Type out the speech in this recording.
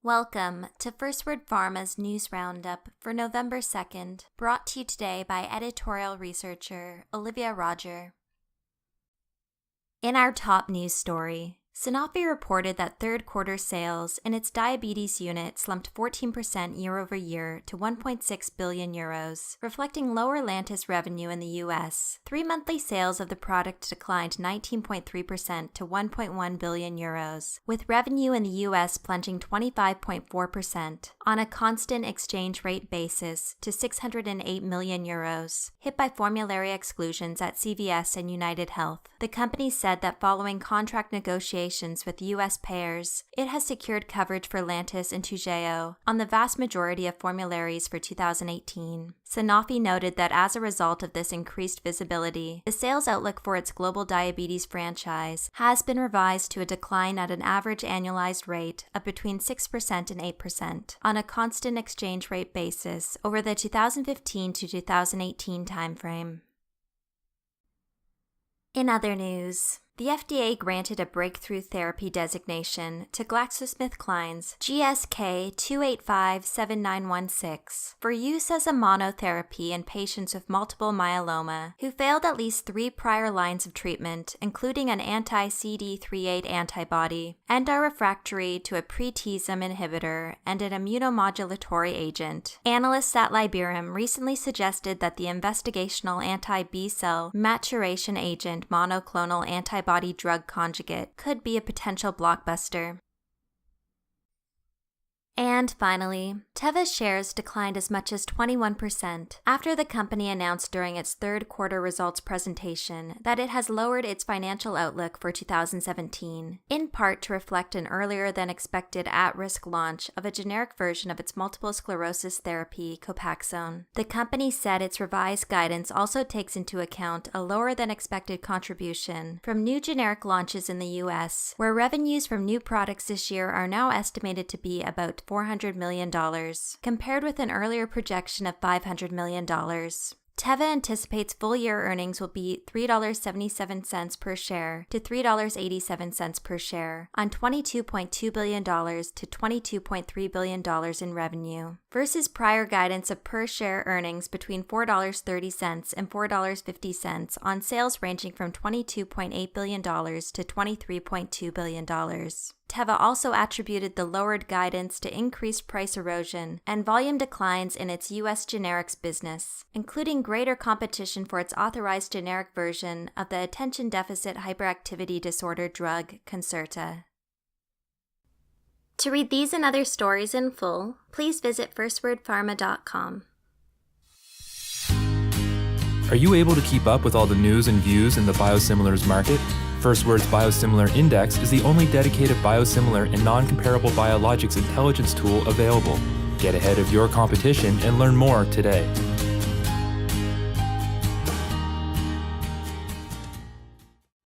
Welcome to FirstWord Pharma's News Roundup for November 2nd, brought to you today by editorial researcher Olivia Roger. In our top news story, Sanofi reported that third-quarter sales in its diabetes unit slumped 14% year-over-year to 1.6 billion euros, reflecting lower Lantus revenue in the U.S. Three-monthly sales of the product declined 19.3% to 1.1 billion euros, with revenue in the U.S. plunging 25.4% on a constant exchange rate basis to 608 million euros, hit by formulary exclusions at CVS and United Health. The company said that following contract negotiations with U.S. payers, it has secured coverage for Lantus and Toujeo on the vast majority of formularies for 2018. Sanofi noted that as a result of this increased visibility, the sales outlook for its global diabetes franchise has been revised to a decline at an average annualized rate of between 6% and 8% on a constant exchange rate basis over the 2015 to 2018 timeframe. In other news, the FDA granted a breakthrough therapy designation to GlaxoSmithKline's GSK 2857916 for use as a monotherapy in patients with multiple myeloma who failed at least 3 prior lines of treatment, including an anti-CD38 antibody, and are refractory to a pre-TSM inhibitor and an immunomodulatory agent. Analysts at Liberum recently suggested that the investigational anti-B-cell maturation agent monoclonal antibody drug conjugate could be a potential blockbuster. And finally, Teva's shares declined as much as 21% after the company announced during its third quarter results presentation that it has lowered its financial outlook for 2017, in part to reflect an earlier than expected at-risk launch of a generic version of its multiple sclerosis therapy, Copaxone. The company said its revised guidance also takes into account a lower than expected contribution from new generic launches in the U.S., where revenues from new products this year are now estimated to be about $400 million, compared with an earlier projection of $500 million. Teva anticipates full-year earnings will be $3.77 per share to $3.87 per share on $22.2 billion to $22.3 billion in revenue, versus prior guidance of per-share earnings between $4.30 and $4.50 on sales ranging from $22.8 billion to $23.2 billion. Teva also attributed the lowered guidance to increased price erosion and volume declines in its U.S. generics business, including greater competition for its authorized generic version of the attention deficit hyperactivity disorder drug, Concerta. To read these and other stories in full, please visit firstwordpharma.com. Are you able to keep up with all the news and views in the biosimilars market? FirstWord's Biosimilar Index is the only dedicated biosimilar and non-comparable biologics intelligence tool available. Get ahead of your competition and learn more today.